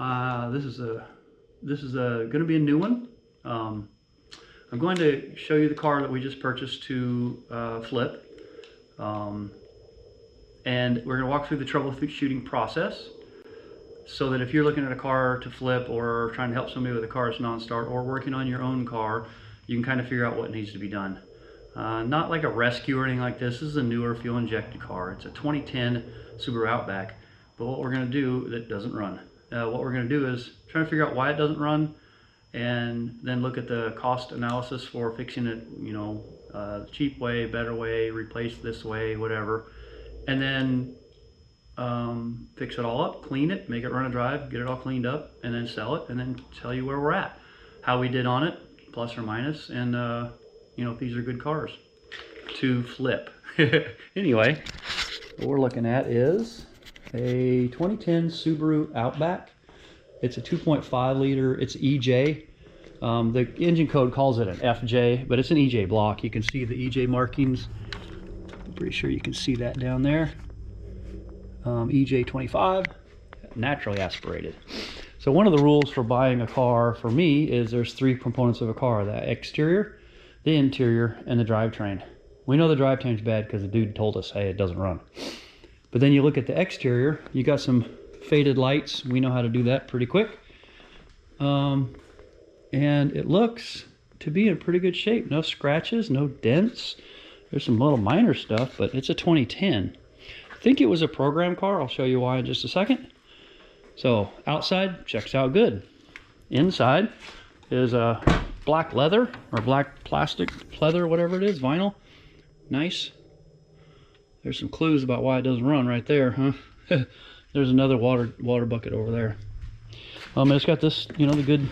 This is going to be a new one. I'm going to show you the car that we just purchased to flip, and we're going to walk through the troubleshooting process, so that if you're looking at a car to flip or trying to help somebody with a car that's non-start or working on your own car, you can kind of figure out what needs to be done. Not like a rescue or anything like this. This is a newer fuel injected car. It's a 2010 Subaru Outback. But what we're going to do, that doesn't run. What we're going to do is try to figure out why it doesn't run, and then look at the cost analysis for fixing it, you know, cheap way, better way, replace this way, whatever. And then fix it all up, clean it, make it run a drive, get it all cleaned up, and then sell it, and then tell you where we're at, how we did on it, plus or minus, and you know, if these are good cars to flip. Anyway, what we're looking at is a 2010 Subaru Outback. It's a 2.5 liter, it's EJ. The engine code calls it an FJ, but it's an EJ block. You can see the EJ markings. I'm pretty sure you can see that down there. EJ 25, naturally aspirated. So one of the rules for buying a car for me is there's three components of a car: the exterior, the interior, and the drivetrain. We know the drivetrain's bad because the dude told us, hey, it doesn't run. But then you look at the exterior, you got some faded lights. We know how to do that pretty quick. And it looks to be in pretty good shape. No scratches, no dents. There's some little minor stuff, but it's a 2010. I think it was a program car. I'll show you why in just a second. So outside checks out good. Inside is a black leather or black plastic leather, whatever it is, vinyl. Nice. There's some clues about why it doesn't run right there, huh? There's another water bucket over there. It's got this, you know, the good,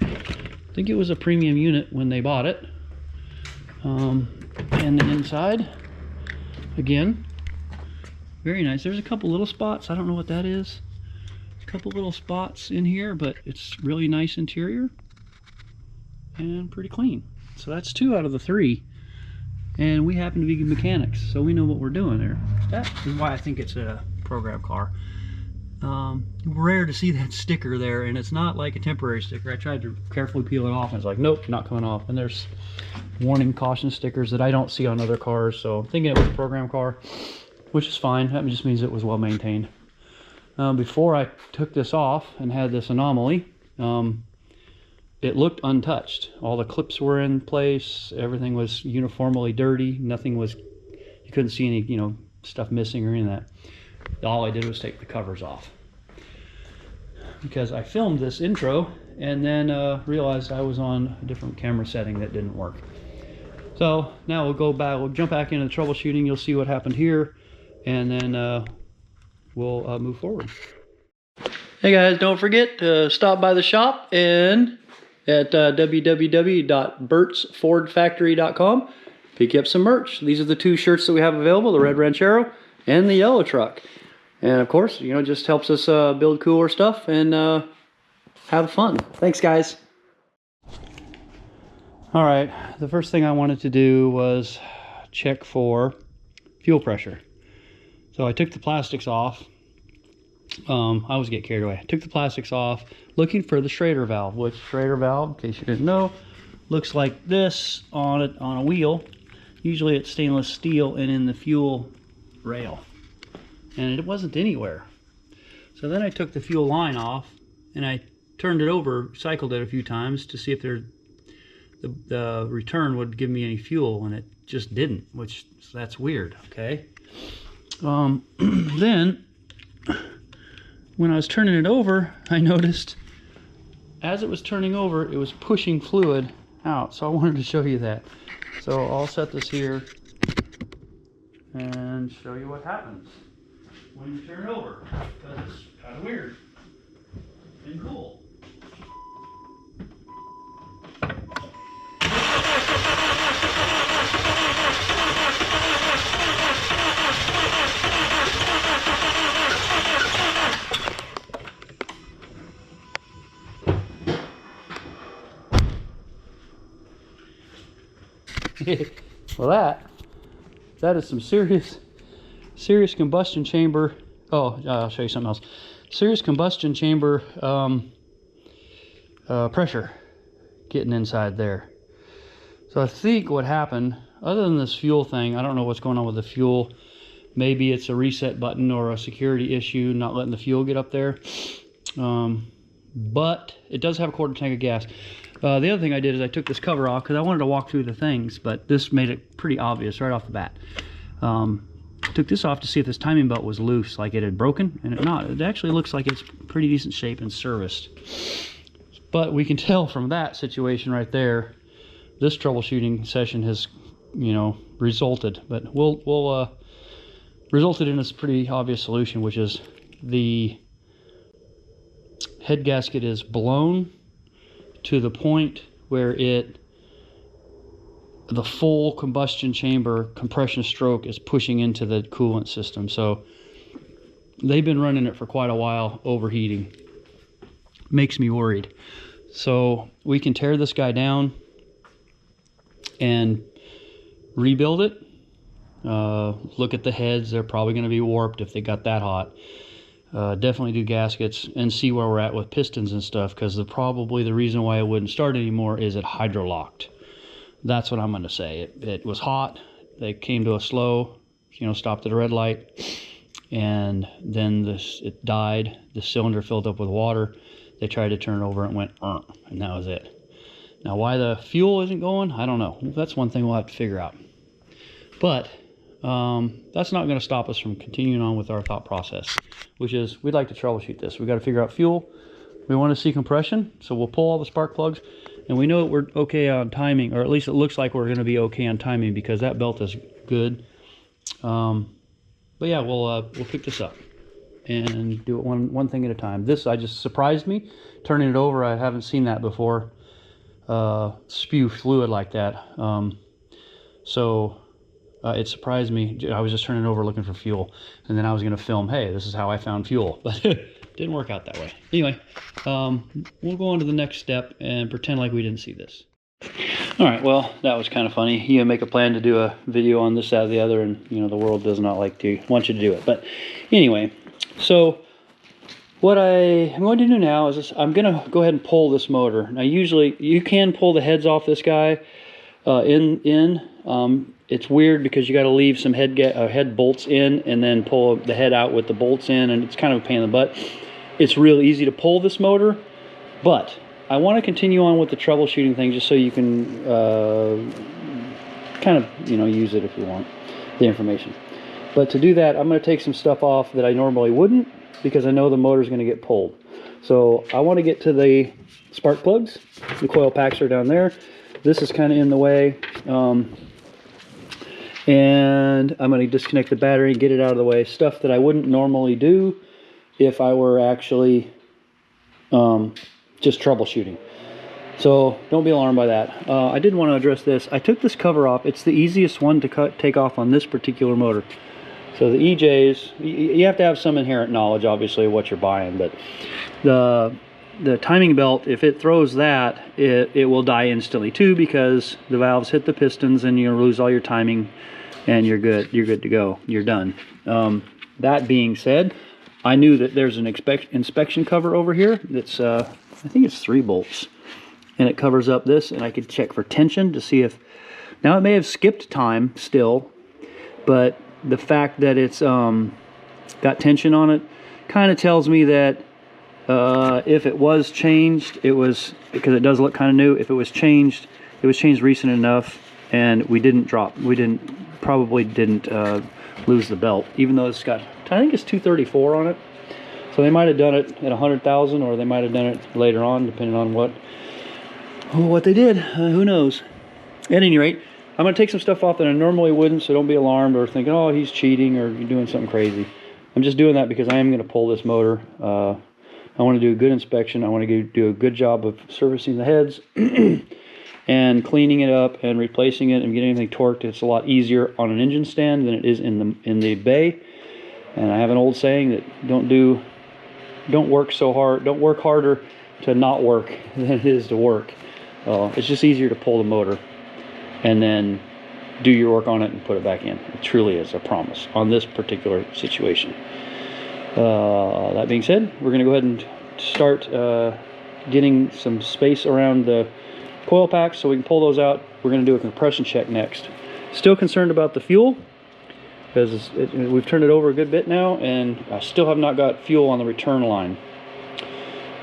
I think it was a premium unit when they bought it. And the inside, again, very nice. There's a couple little spots. I don't know what that is. A couple little spots in here, but it's really nice interior and pretty clean. So that's 2 out of the 3. And we happen to be mechanics, so we know what we're doing there. That is why I think it's a program car. Rare to see that sticker there, and it's not like a temporary sticker. I tried to carefully peel it off, and it's like, nope, not coming off. And there's warning caution stickers that I don't see on other cars, so I'm thinking it was a program car, which is fine. That just means it was well maintained. Before I took this off and had this anomaly, it looked untouched. All the clips were in place. Everything was uniformly dirty. Nothing was, you couldn't see any, you know, stuff missing or any of that. All I did was take the covers off, because I filmed this intro and then realized I was on a different camera setting that didn't work. So now we'll go back, we'll jump back into the troubleshooting. You'll see what happened here, and then we'll move forward. Hey guys, don't forget to stop by the shop and at www.bertsfordfactory.com. Pick up some merch. These are the 2 shirts that we have available, the red Ranchero and the yellow truck. And of course, you know, it just helps us build cooler stuff and have fun. Thanks, guys. All right, the first thing I wanted to do was check for fuel pressure. So I took the plastics off. I always get carried away. I took the plastics off looking for the Schrader valve, which Schrader valve, in case you didn't know, looks like this on a wheel. Usually it's stainless steel and in the fuel rail, and it wasn't anywhere. So then I took the fuel line off and I turned it over, cycled it a few times to see if the return would give me any fuel, and it just didn't, which, so that's weird. Okay. Then when I was turning it over, I noticed as it was turning over, it was pushing fluid out. So I wanted to show you that. So I'll set this here and show you what happens when you turn it over, because it's kind of weird and cool. Well, that is some serious combustion chamber. Oh, I'll show you something else. serious combustion chamber pressure getting inside there. So I think what happened, other than this fuel thing, I don't know what's going on with the fuel. Maybe it's a reset button or a security issue, not letting the fuel get up there. But it does have a quarter tank of gas. The other thing I did is I took this cover off because I wanted to walk through the things, but this made it pretty obvious right off the bat. Took this off to see if this timing belt was loose, like it had broken, and it actually looks like it's pretty decent shape and serviced. But we can tell from that situation right there, this troubleshooting session has, you know, resulted. But we'll resulted in this pretty obvious solution, which is the head gasket is blown to the point where the full combustion chamber compression stroke is pushing into the coolant system. So they've been running it for quite a while, overheating. Makes me worried. So we can tear this guy down and rebuild it. Look at the heads, they're probably going to be warped if they got that hot. Definitely do gaskets and see where we're at with pistons and stuff, because probably the reason why it wouldn't start anymore is it hydrolocked. That's what I'm going to say. It was hot, they came to a slow, you know, stopped at a red light, and then it died. The cylinder filled up with water. They tried to turn it over and it went, and that was it. Now why the fuel isn't going, I don't know. That's one thing we'll have to figure out. But that's not going to stop us from continuing on with our thought process, which is we'd like to troubleshoot this. We've got to figure out fuel. We want to see compression, so we'll pull all the spark plugs, and we know that we're okay on timing, or at least it looks like we're going to be okay on timing because that belt is good. But yeah, we'll pick this up and do it one thing at a time. This just surprised me, turning it over. I haven't seen that before. Spew fluid like that. It surprised me. I was just turning it over looking for fuel, and then I was going to film, hey, this is how I found fuel, but it didn't work out that way. Anyway, we'll go on to the next step and pretend like we didn't see this. All right, well, that was kind of funny. You make a plan to do a video on this, that, or the other, and you know the world does not want you to do it. But anyway, so what I'm going to do now is this. I'm going to go ahead and pull this motor. Now, usually you can pull the heads off this guy it's weird because you got to leave some head bolts in and then pull the head out with the bolts in, and it's kind of a pain in the butt. It's real easy to pull this motor, but I want to continue on with the troubleshooting thing just so you can kind of, you know, use it if you want the information. But to do that, I'm going to take some stuff off that I normally wouldn't, because I know the motor is going to get pulled. So I want to get to the spark plugs. The coil packs are down there. This is kind of in the way. And I'm going to disconnect the battery and get it out of the way. Stuff that I wouldn't normally do if I were actually just troubleshooting. So don't be alarmed by that. I did want to address this. I took this cover off. It's the easiest one to take off on this particular motor. So the EJs, you have to have some inherent knowledge, obviously, of what you're buying. But the timing belt, if it throws that, it will die instantly too, because the valves hit the pistons and you'll lose all your timing, and you're good to go, you're done. That being said, I knew that there's an inspection cover over here that's I think it's 3 bolts, and it covers up this, and I could check for tension to see if, now it may have skipped time still, but the fact that it's got tension on it kind of tells me that if it was changed, it was, because it does look kind of new, if it was changed, it was changed recent enough, and we probably didn't lose the belt, even though it's got, I think it's 234 on it. So they might have done it at 100,000, or they might have done it later on, depending on what they did. Who knows? At any rate, I'm going to take some stuff off that I normally wouldn't, so don't be alarmed or thinking, oh, he's cheating or you're doing something crazy. I'm just doing that because I am going to pull this motor. I want to do a good inspection. I want to do a good job of servicing the heads and cleaning it up and replacing it and getting anything torqued. It's a lot easier on an engine stand than it is in the bay. And I have an old saying that don't work so hard. Don't work harder to not work than it is to work. It's just easier to pull the motor and then do your work on it and put it back in. It truly is, I promise, on this particular situation. That being said, we're going to go ahead and start getting some space around the coil packs so we can pull those out. We're going to do a compression check next. Still concerned about the fuel, because we've turned it over a good bit now, and I still have not got fuel on the return line.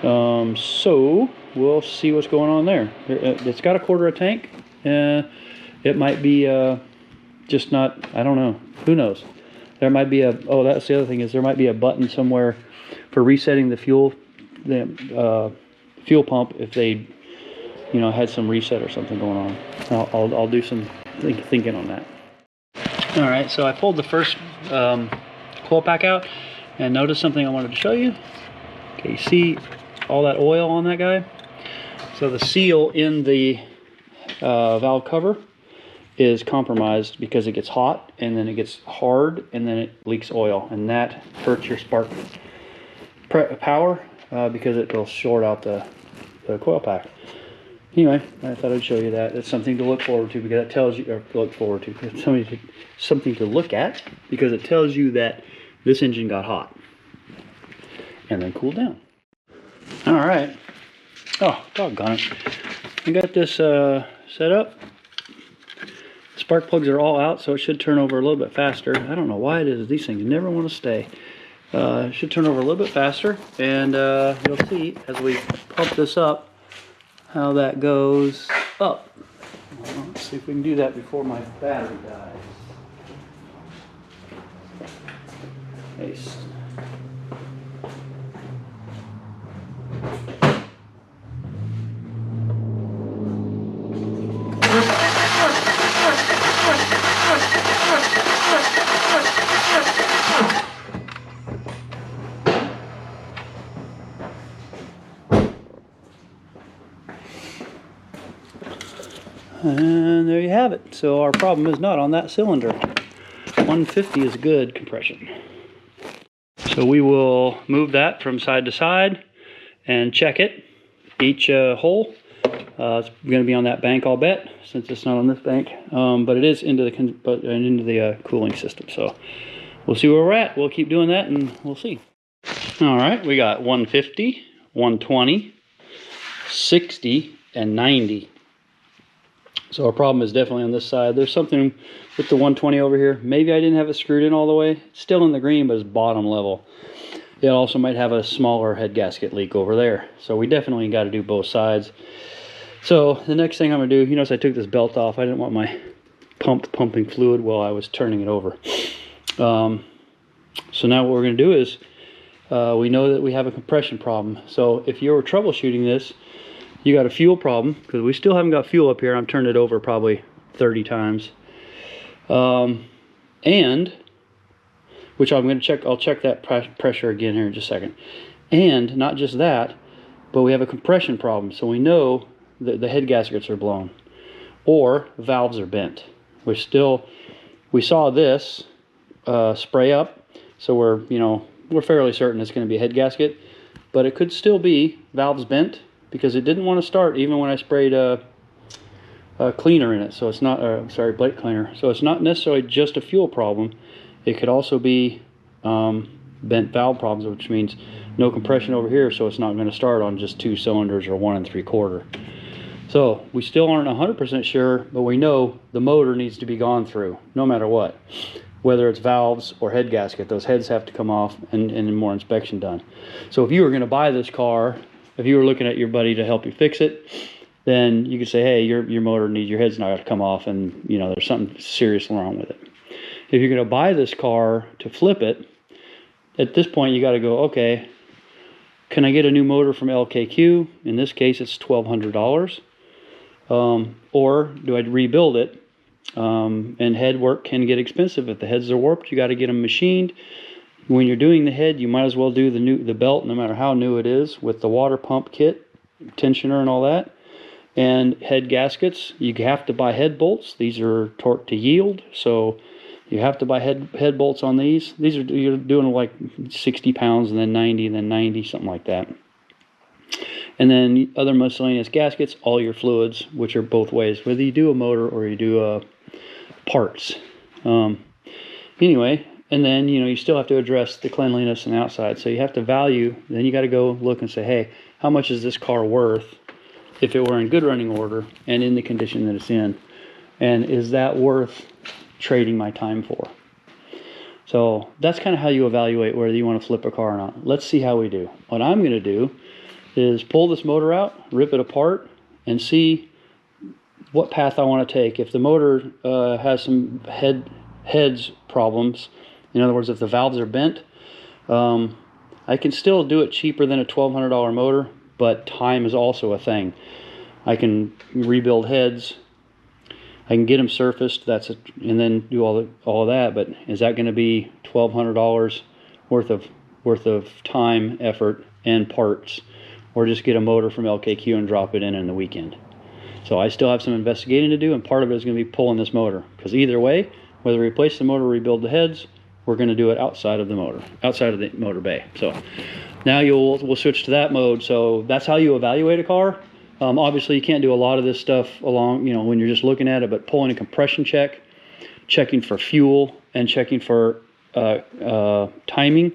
So we'll see what's going on there. It's got a quarter a tank. It might be just not, I don't know, who knows. There might be oh, that's the other thing, is there might be a button somewhere for resetting the fuel pump if they, you know, had some reset or something going on. I'll do some thinking on that. All right, so I pulled the first coil pack out and noticed something I wanted to show you. Okay, you see all that oil on that guy? So the seal in the valve cover is compromised because it gets hot and then it gets hard and then it leaks oil, and that hurts your spark power because it will short out the coil pack. Anyway, I thought I'd show you that. It's something to look forward to, because it tells you, or look forward to, it's something to look at, because it tells you that this engine got hot and then cooled down. All right. Oh, doggone it. I got this set up. Spark plugs are all out, so it should turn over a little bit faster. I don't know why it is. These things never want to stay. It should turn over a little bit faster, and you'll see as we pump this up how that goes up. Well, let's see if we can do that before my battery dies. Nice. And there you have it. So our problem is not on that cylinder. 150 is good compression. So we will move that from side to side and check it. Each hole. It's going to be on that bank, I'll bet, since it's not on this bank. But it is into the cooling system. So we'll see where we're at. We'll keep doing that and we'll see. All right, we got 150, 120, 60, and 90. So our problem is definitely on this side. There's something with the 120 over here. Maybe I didn't have it screwed in all the way. It's still in the green, but it's bottom level. It also might have a smaller head gasket leak over there. So we definitely got to do both sides. So the next thing I'm going to do, you notice I took this belt off. I didn't want my pumping fluid while I was turning it over. So now what we're going to do is, we know that we have a compression problem. So if you were troubleshooting this, you got a fuel problem, because we still haven't got fuel up here. I'm turning it over probably 30 times. And, which I'm going to check, I'll check that pressure again here in just a second. And not just that, but we have a compression problem. So we know that the head gaskets are blown or valves are bent. We saw this spray up, so we're fairly certain it's going to be a head gasket, but it could still be valves bent, because it didn't want to start even when I sprayed a cleaner in it. So it's not, sorry, plate cleaner. So it's not necessarily just a fuel problem. It could also be bent valve problems, which means no compression over here, so it's not going to start on just 2 cylinders or 1 3/4. So we still aren't 100% sure, but we know the motor needs to be gone through, no matter what. Whether it's valves or head gasket, those heads have to come off and more inspection done. So if you were going to buy this car, if you were looking at your buddy to help you fix it, then you could say, hey, your motor needs, your head's not going to come off, and there's something seriously wrong with it. If you're going to buy this car to flip it, at this point you got to go, okay, can I get a new motor from LKQ? In this case, it's $1,200. Or do I rebuild it? And head work can get expensive. If the heads are warped, you got to get them machined. When you're doing the head, you might as well do the belt, no matter how new it is, with the water pump kit, tensioner and all that. And head gaskets, you have to buy head bolts. These are torque to yield, so you have to buy head bolts on these. You're doing like 60 pounds and then 90 and then 90, something like that. And then other miscellaneous gaskets, all your fluids, which are both ways, whether you do a motor or you do parts. Anyway, And then, you know, you still have to address the cleanliness and outside. So you have to value, then you got to go look and say, hey, how much is this car worth if it were in good running order and in the condition that it's in? And is that worth trading my time for? So that's kind of how you evaluate whether you want to flip a car or not. Let's see how we do. What I'm going to do is pull this motor out, rip it apart, and see what path I want to take. If the motor has some heads problems, in other words, if the valves are bent, I can still do it cheaper than a $1,200 motor, but time is also a thing. I can rebuild heads, I can get them surfaced, and then do all of that. But is that going to be $1,200 worth of time, effort, and parts, or just get a motor from LKQ and drop it in the weekend? So I still have some investigating to do, and part of it is going to be pulling this motor, because either way, whether we replace the motor or rebuild the heads, we're going to do it outside of the motor bay. So now we'll switch to that mode. So that's how you evaluate a car. Obviously you can't do a lot of this stuff along, you know, when you're just looking at it, but pulling a compression check, checking for fuel, and checking for timing,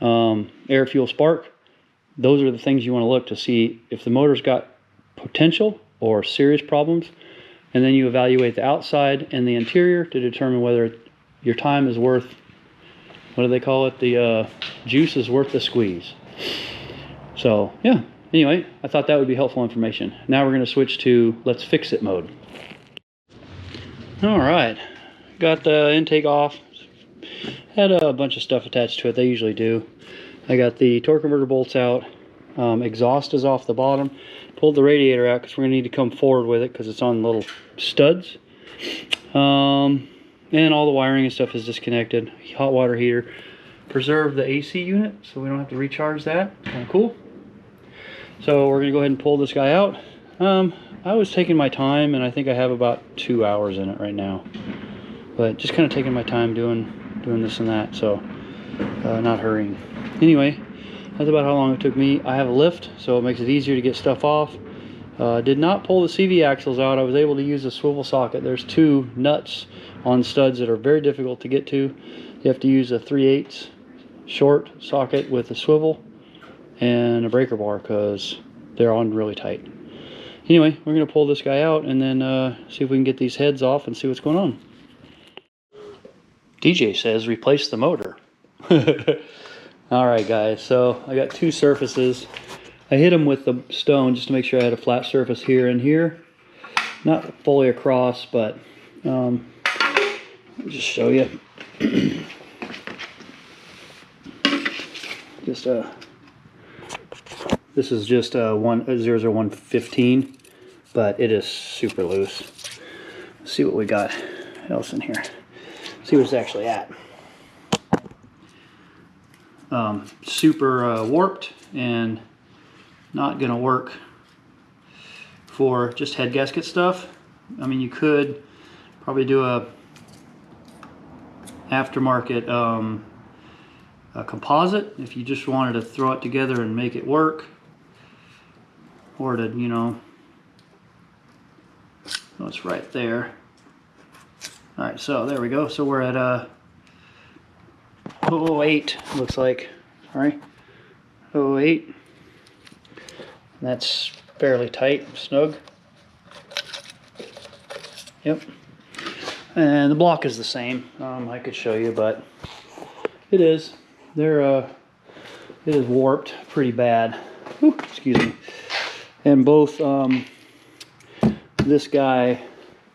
air, fuel, spark. Those are the things you want to look to see if the motor's got potential or serious problems. And then you evaluate the outside and the interior to determine whether your time is worth, what do they call it? The juice is worth the squeeze. So yeah, anyway, I thought that would be helpful information. Now we're going to switch to let's fix it mode. All right, got the intake off. Had a bunch of stuff attached to it. They usually do. I got the torque converter bolts out. Exhaust is off the bottom. Pulled the radiator out because we're going to need to come forward with it because it's on little studs. And all the wiring and stuff is disconnected. Hot water heater. Preserve the AC unit so we don't have to recharge that. Kind of cool. So we're going to go ahead and pull this guy out. I was taking my time, and I think I have about 2 hours in it right now. But just kind of taking my time doing this and that, so not hurrying. Anyway, that's about how long it took me. I have a lift, so it makes it easier to get stuff off. Did not pull the CV axles out. I was able to use a swivel socket. There's 2 nuts on studs that are very difficult to get to. You have to use a 3/8 short socket with a swivel and a breaker bar because they're on really tight. Anyway, we're going to pull this guy out and then see if we can get these heads off and see what's going on. DJ says replace the motor. Alright guys, so I got 2 surfaces. I hit them with the stone just to make sure I had a flat surface here and here. Not fully across, but let me just show you. This is just a 00115, but it is super loose. Let's see what we got else in here. See what it's actually at. Super warped and not gonna work for just head gasket stuff. I mean, you could probably do a aftermarket a composite if you just wanted to throw it together and make it work, or to, you know, oh, it's right there. All right, so there we go. So we're at 008, looks like. All right, 008. That's fairly tight, snug. Yep. And the block is the same. I could show you, but it is. It is warped pretty bad. Whew, excuse me. And both this guy,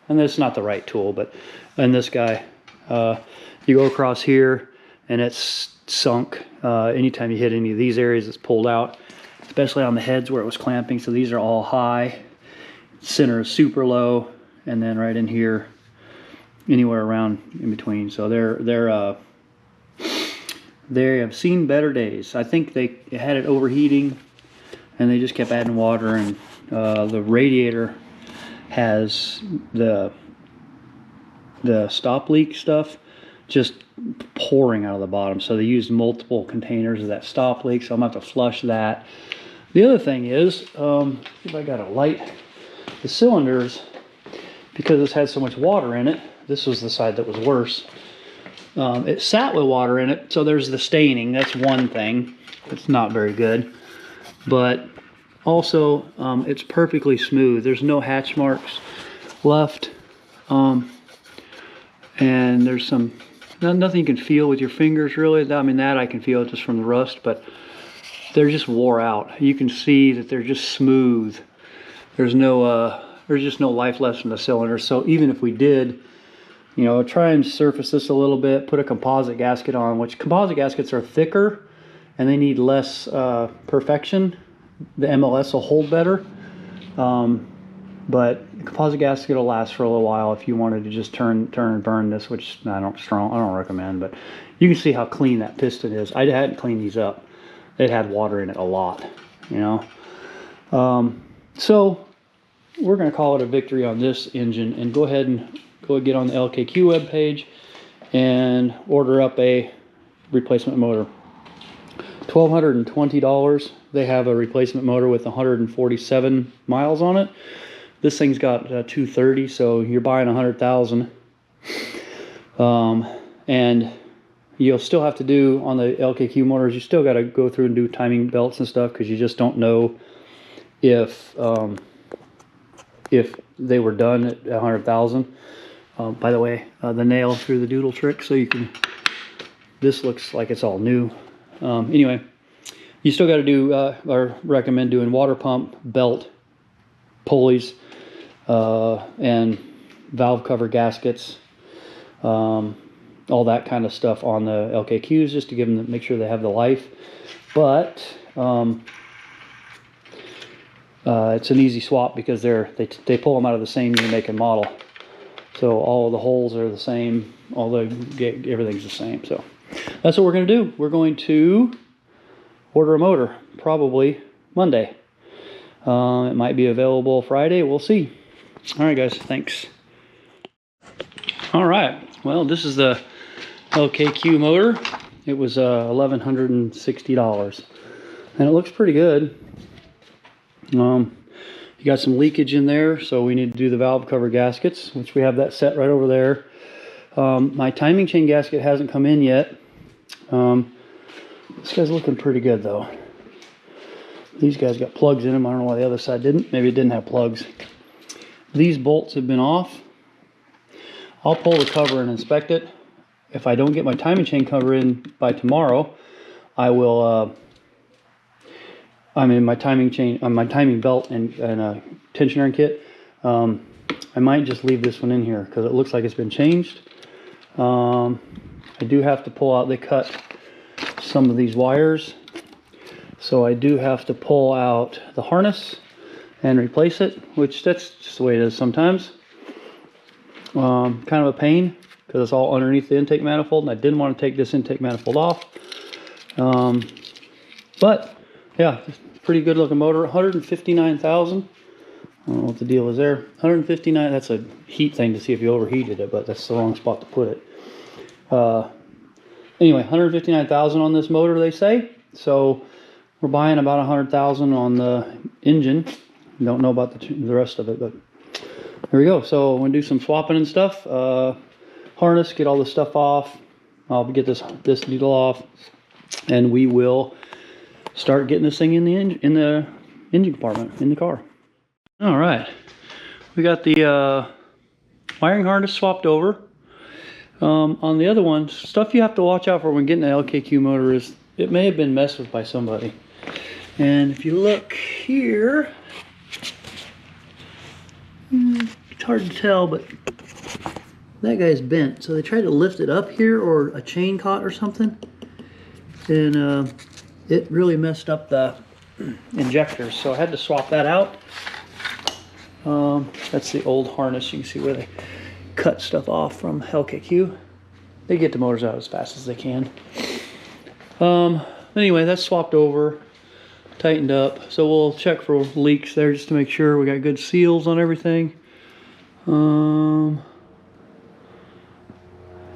and this is not the right tool, but and this guy, you go across here and it's sunk. Anytime you hit any of these areas, it's pulled out, especially on the heads where it was clamping. So these are all high. Center is super low, and then right in here, anywhere around in between. So they have seen better days. I think they had it overheating, and they just kept adding water, and the radiator has the stop leak stuff just pouring out of the bottom. So they used multiple containers of that stop leak, so I'm gonna have to flush that. The other thing is, if I got a light, the cylinders, because this had so much water in it, this was the side that was worse. It sat with water in it, so there's the staining. That's one thing. It's not very good. But also, it's perfectly smooth. There's no hatch marks left. And there's nothing you can feel with your fingers, really. I mean, that I can feel just from the rust, but they're just wore out. You can see that they're just smooth. There's just no life left in the cylinder. So even if we did, you know, try and surface this a little bit, put a composite gasket on, which composite gaskets are thicker and they need less perfection. The MLS will hold better. But composite gasket will last for a little while if you wanted to just turn and burn this, which I don't recommend. But you can see how clean that piston is. I hadn't cleaned these up. It had water in it a lot, you know. So we're going to call it a victory on this engine and go ahead and get on the LKQ webpage and order up a replacement motor. $1,220. They have a replacement motor with 147 miles on it. This thing's got 230, so you're buying 100,000. And you'll still have to do on the LKQ motors. You still got to go through and do timing belts and stuff because you just don't know if they were done at 100,000. By the way, the nail through the doodle trick, so you can. This looks like it's all new. Anyway, you still got to do, or recommend doing water pump, belt, pulleys, and valve cover gaskets, all that kind of stuff on the LKQs, just to give them, make sure they have the life. But it's an easy swap because they pull them out of the same year, make, and model. So all of the holes are the same, everything's the same. So that's what we're going to do. We're going to order a motor, probably Monday. It might be available Friday. We'll see. All right, guys. Thanks. All right. Well, this is the LKQ motor. It was $1,160, and it looks pretty good. You got some leakage in there, so we need to do the valve cover gaskets, which we have that set right over there. My timing chain gasket hasn't come in yet. This guy's looking pretty good though. These guys got plugs in them. I don't know why the other side didn't. Maybe it didn't have plugs. These bolts have been off. I'll pull the cover and inspect it. If I don't get my timing chain cover in by tomorrow, I will my timing chain, my timing belt and tension iron kit. I might just leave this one in here because it looks like it's been changed. I do have to pull out, they cut some of these wires, so I do have to pull out the harness and replace it, which that's just the way it is sometimes. Kind of a pain because it's all underneath the intake manifold, and I didn't want to take this intake manifold off. But yeah, pretty good looking motor. 159,000. I don't know what the deal is there. 159. That's a heat thing to see if you overheated it, but that's the wrong spot to put it. Anyway, 159,000 on this motor, they say. So we're buying about 100,000 on the engine. Don't know about the rest of it, but here we go. So I'm gonna do some swapping and stuff. Harness, get all the stuff off. I'll get this needle off, and we will start getting this thing in the engine compartment in the car. All right, we got the wiring harness swapped over. On the other one, stuff you have to watch out for when getting an LKQ motor is it may have been messed with by somebody. And if you look here, it's hard to tell, but that guy's bent. So they tried to lift it up here, or a chain caught or something, and it really messed up the injectors, so I had to swap that out. That's the old harness. You can see where they cut stuff off from LKQ. They get the motors out as fast as they can. Anyway, that's swapped over, tightened up. So we'll check for leaks there just to make sure we got good seals on everything.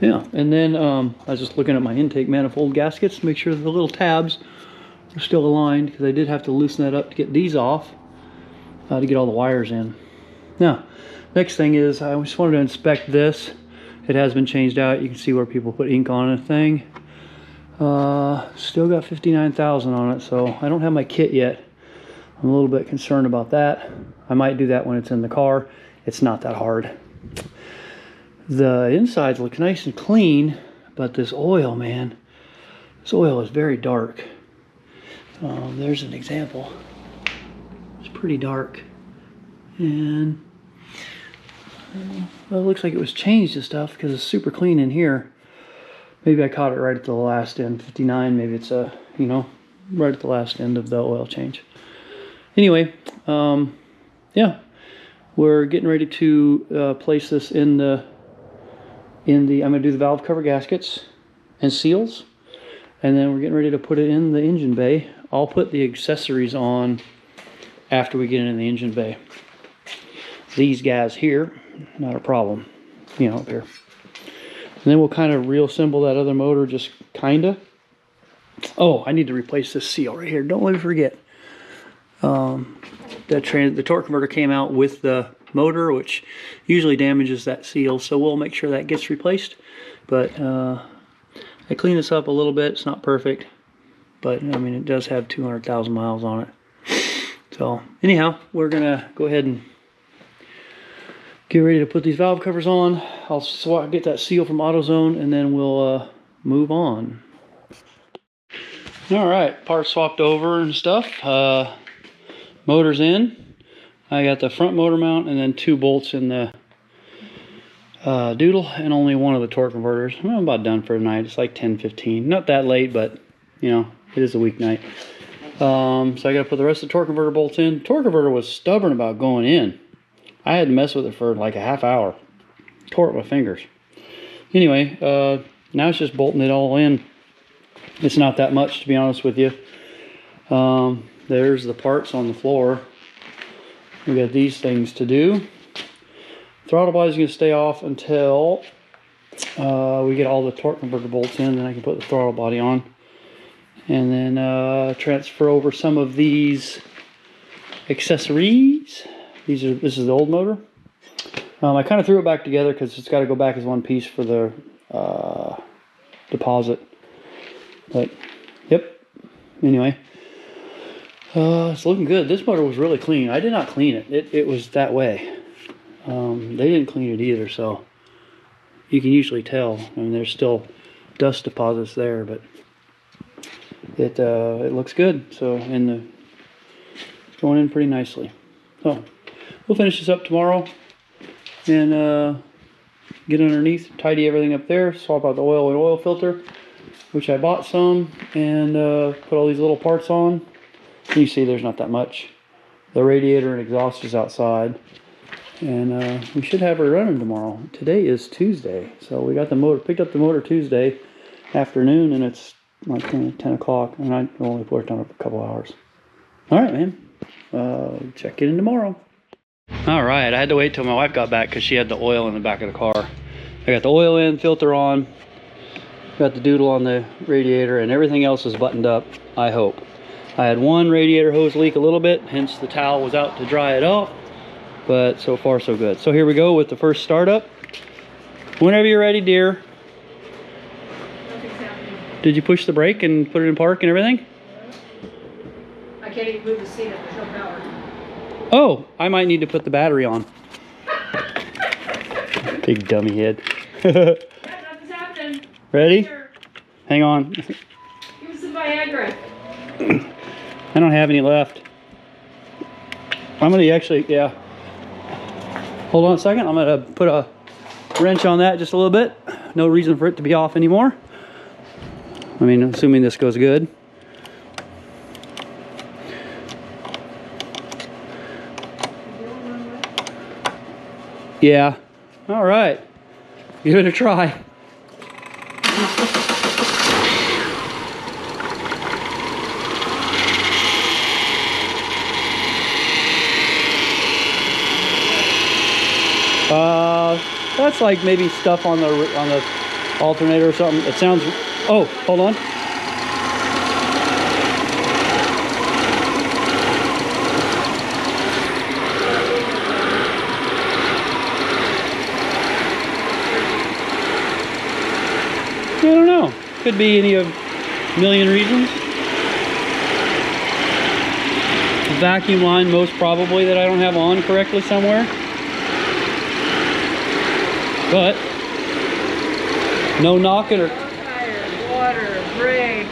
Yeah, and then I was just looking at my intake manifold gaskets to make sure the little tabs are still aligned, because I did have to loosen that up to get these off to get all the wires in. Now, next thing is I just wanted to inspect this it has been changed out. You can see where people put ink on a thing. Still got 59,000 on it, so I don't have my kit yet. I'm a little bit concerned about that. I might do that when it's in the car. It's not that hard. The insides look nice and clean, but this oil, man, this oil is very dark. There's an example. It's pretty dark. And well, it looks like it was changed and stuff because it's super clean in here. Maybe I caught it right at the last end, 59. Maybe it's you know, right at the last end of the oil change. Anyway, yeah, we're getting ready to place this in the. I'm going to do the valve cover gaskets and seals, and then we're getting ready to put it in the engine bay. I'll put the accessories on after we get it in the engine bay. These guys here, not a problem, you know, up here. And then we'll kind of reassemble that other motor, just kind of. Oh, I need to replace this seal right here. Don't let me forget. The torque converter came out with the motor, which usually damages that seal, so we'll make sure that gets replaced. But I cleaned this up a little bit. It's not perfect, but I mean, it does have 200,000 miles on it. So anyhow, we're gonna go ahead and get ready to put these valve covers on. I'll get that seal from AutoZone, and then we'll move on. All right, parts swapped over and stuff. Motor's in. I got the front motor mount and then 2 bolts in the doodle, and only one of the torque converters. I'm about done for tonight. It's like 10:15. Not that late, but you know, it is a weeknight. So I got to put the rest of the torque converter bolts in. Torque converter was stubborn about going in. I had to mess with it for like a half hour. Tore it with my fingers. Anyway, now it's just bolting it all in. It's not that much, to be honest with you. There's the parts on the floor. We got these things to do. Throttle body's going to stay off until we get all the torque converter bolts in, then I can put the throttle body on. And then transfer over some of these accessories. This is the old motor. I kind of threw it back together because it's got to go back as one piece for the deposit. But yep. Anyway, it's looking good. This motor was really clean. I did not clean it. It was that way. They didn't clean it either, so you can usually tell. I mean, there's still dust deposits there, but it looks good. So it's going in pretty nicely. So we'll finish this up tomorrow and get underneath, tidy everything up there, swap out the oil and oil filter, which I bought some, and put all these little parts on. You see there's not that much. The radiator and exhaust is outside, and we should have her running tomorrow. Today is Tuesday, so we got the motor, picked up the motor Tuesday afternoon, and it's like 10 o'clock, and I only put it on a couple hours. All right, man. Check it in tomorrow. All right, I had to wait till my wife got back because she had the oil in the back of the car. I got the oil in, filter on, got the doodle on the radiator, and everything else is buttoned up, I hope. I had one radiator hose leak a little bit, hence the towel was out to dry it off, but so far so good. So here we go with the first startup. Whenever you're ready, dear. Did you push the brake and put it in park and everything? I can't even move the seat if there's no power. Oh, I might need to put the battery on. Big dummy head. Nothing's happening. Ready? Sure. Hang on. Give us some Viagra. I don't have any left. I'm gonna actually, yeah. Hold on a second. I'm gonna put a wrench on that just a little bit. No reason for it to be off anymore. I mean, assuming this goes good. Yeah. All right. Give it a try. That's like maybe stuff on the alternator or something. It sounds. Oh, hold on. could be any of a million reasons. Vacuum line, most probably, that I don't have on correctly somewhere. But no knocking or Tires, water, brakes,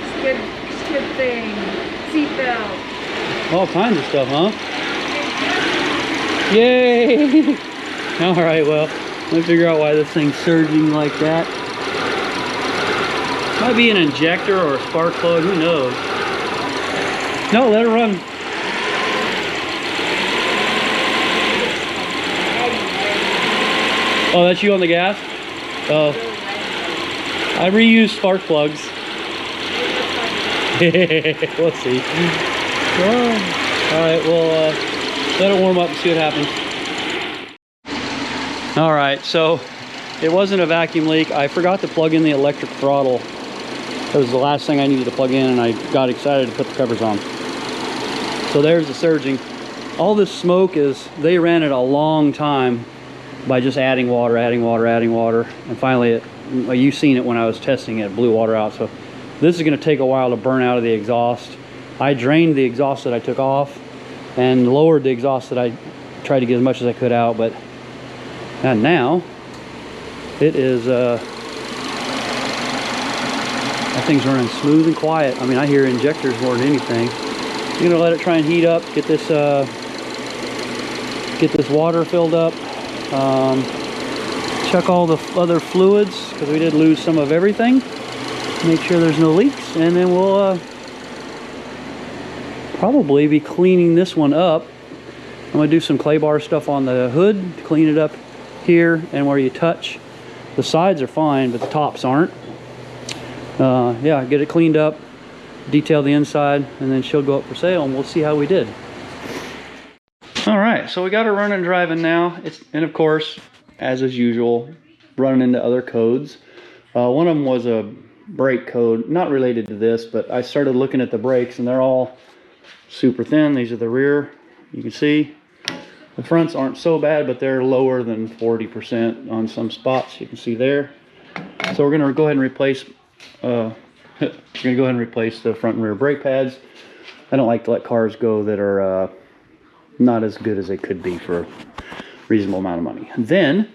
skid thing, seatbelt. all kinds of stuff, huh? Yay! All right, well, let's figure out why this thing's surging like that. Might be an injector or a spark plug, who knows? No, let it run. Oh, that's you on the gas? Oh. I reuse spark plugs. Let's see. Oh. All right, well, let it warm up and see what happens. All right, so it wasn't a vacuum leak. I forgot to plug in the electric throttle. That was the last thing I needed to plug in, and I got excited to put the covers on. So there's the surging. All this smoke is, they ran it a long time by just adding water, and finally you've seen it when I was testing it, blew water out. So this is going to take a while to burn out of the exhaust. I drained the exhaust that I took off and lowered the exhaust that I tried to get as much as I could out, but and now it is that thing's running smooth and quiet. I mean, I hear injectors more than anything. I'm gonna let it try and heat up, get this water filled up. Check all the other fluids, because we did lose some of everything. Make sure there's no leaks, and then we'll probably be cleaning this one up. I'm going to do some clay bar stuff on the hood to clean it up here, and where you touch. The sides are fine, but the tops aren't. Yeah, get it cleaned up, detail the inside, and then she'll go up for sale, and we'll see how we did. All right, so we got her running driving now. And of course, as is usual, running into other codes. One of them was a brake code, not related to this, but I started looking at the brakes, and they're all super thin. These are the rear, you can see. The fronts aren't so bad, but they're lower than 40% on some spots, you can see there. So we're gonna go ahead and replace the front and rear brake pads. I don't like to let cars go that are not as good as they could be for a reasonable amount of money. And then,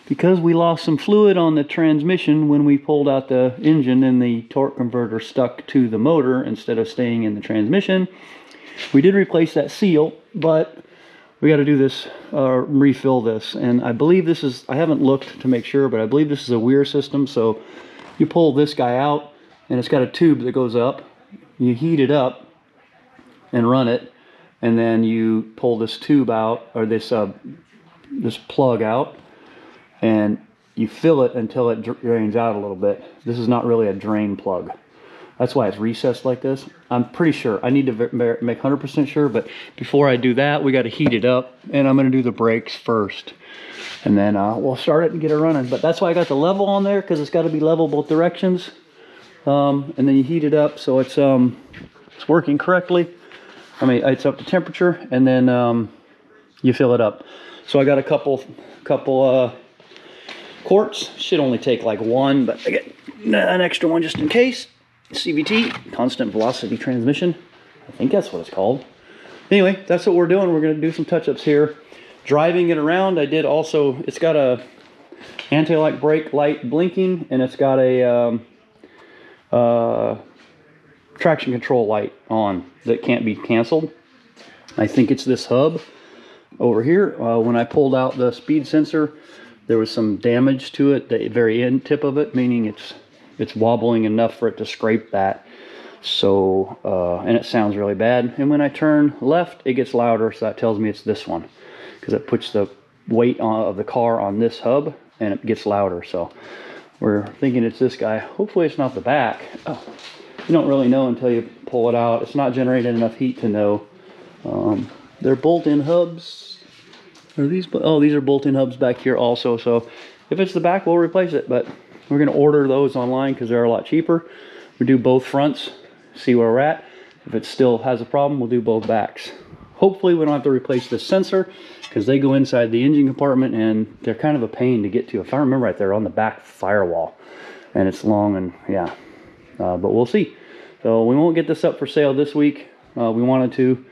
because we lost some fluid on the transmission when we pulled out the engine and the torque converter stuck to the motor instead of staying in the transmission, we did replace that seal, but we got to do this, refill this. And I believe this is, I haven't looked to make sure, but I believe this is a weir system. So you pull this guy out, and it's got a tube that goes up. You heat it up and run it, and then you pull this tube out, or this plug out, and you fill it until it drains out a little bit. This is not really a drain plug. That's why it's recessed like this. I'm pretty sure. I need to make 100% sure, but before I do that, we got to heat it up, and I'm going to do the brakes first. And then we'll start it and get it running. But that's why I got the level on there, because it's got to be level both directions. And then you heat it up so it's working correctly. I mean, it's up to temperature, and then you fill it up. So I got a couple quarts. Should only take like one, but I get an extra one just in case. CVT, constant velocity transmission. I think that's what it's called. Anyway, that's what we're doing. We're going to do some touch-ups here. Driving it around, I did also, it's got a anti-lock brake light blinking, and it's got a traction control light on that can't be canceled. I think it's this hub over here. When I pulled out the speed sensor, there was some damage to it, the very end tip of it, meaning it's wobbling enough for it to scrape that. So, and it sounds really bad. And when I turn left, it gets louder, so that tells me it's this one, because it puts the weight of the car on this hub, and it gets louder. So we're thinking it's this guy. Hopefully it's not the back. Oh, you don't really know until you pull it out. It's not generating enough heat to know. They're bolt-in hubs. Are these? Oh, these are bolt-in hubs back here also. So if it's the back, we'll replace it. But we're going to order those online because they're a lot cheaper. We do both fronts, see where we're at. If it still has a problem, we'll do both backs. Hopefully we don't have to replace this sensor, because they go inside the engine compartment and they're kind of a pain to get to. If I remember right, they're on the back firewall, and it's long, and yeah. but we'll see. So we won't get this up for sale this week. We wanted to,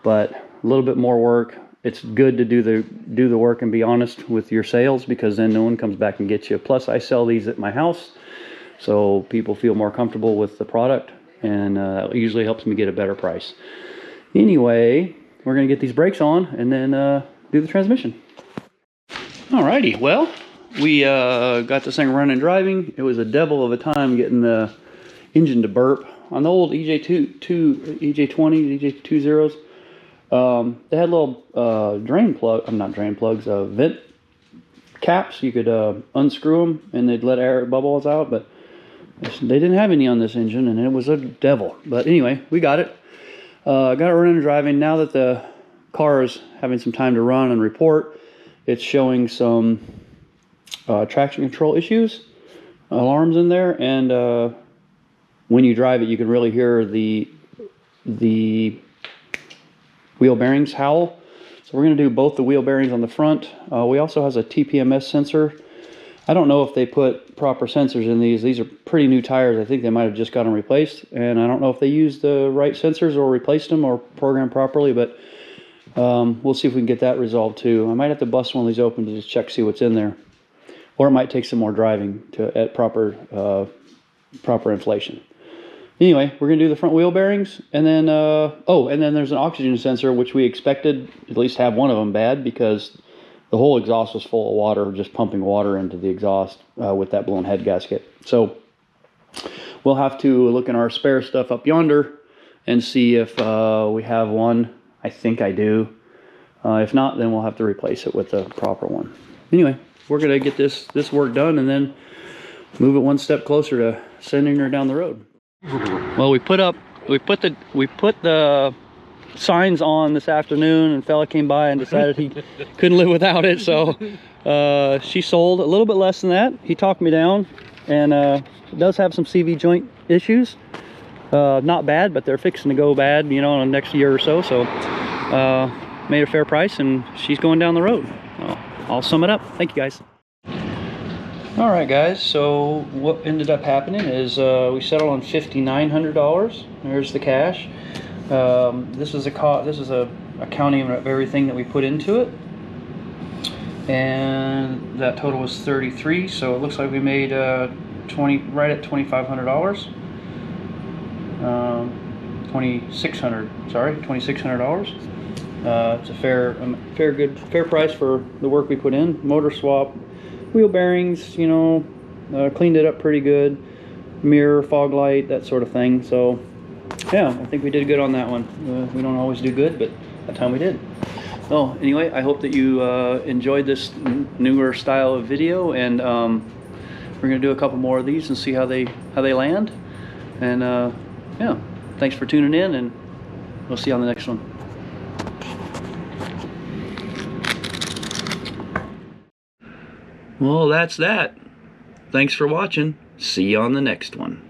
but a little bit more work. It's good to do the work and be honest with your sales, because then no one comes back and gets you. Plus, I sell these at my house, so people feel more comfortable with the product, and that usually helps me get a better price. Anyway, we're gonna get these brakes on and then do the transmission. Alrighty, well, we got this thing running and driving. It was a devil of a time getting the engine to burp. On the old EJ20, EJ20s, they had little drain plug, not drain plugs, vent caps. You could unscrew them and they'd let air bubbles out, but they didn't have any on this engine, and it was a devil. But anyway, we got it. Got it running and driving. Now that the car is having some time to run and report, it's showing some traction control issues, alarms in there, and when you drive it, you can really hear the wheel bearings howl. So we're going to do both the wheel bearings on the front. We also has a TPMS sensor. I don't know if they put proper sensors in these. These are pretty new tires. I think they might have just got them replaced, and I don't know if they used the right sensors or replaced them or programmed properly, but we'll see if we can get that resolved too. I might have to bust one of these open to just check, see what's in there, or it might take some more driving to at proper inflation. Anyway, we're gonna do the front wheel bearings, and then and then there's an oxygen sensor, which we expected at least have one of them bad, because the whole exhaust was full of water, just pumping water into the exhaust with that blown head gasket. So we'll have to look in our spare stuff up yonder and see if we have one. I think I do. If not, then we'll have to replace it with the proper one. Anyway, we're gonna get this work done and then move it one step closer to sending her down the road. Well, we put the signs on this afternoon, and fella came by and decided he couldn't live without it, so she sold a little bit less than that. He talked me down, and it does have some CV joint issues. Not bad, but they're fixing to go bad, you know, in the next year or so. So made a fair price, and she's going down the road. I'll sum it up. Thank you, guys. All right, guys, so what ended up happening is we settled on $5,900. There's the cash. This is a accounting of everything that we put into it, and that total was 33. So it looks like we made right at $2,500. $2,600. It's a fair price for the work we put in. Motor swap, wheel bearings, you know, cleaned it up pretty good. Mirror, fog light, that sort of thing. So yeah, I think we did good on that one. We don't always do good, but that time we did. So anyway, I hope that you enjoyed this newer style of video, and we're gonna do a couple more of these and see how they land. And yeah, thanks for tuning in, and we'll see you on the next one. Well, that's that. Thanks for watching. See you on the next one.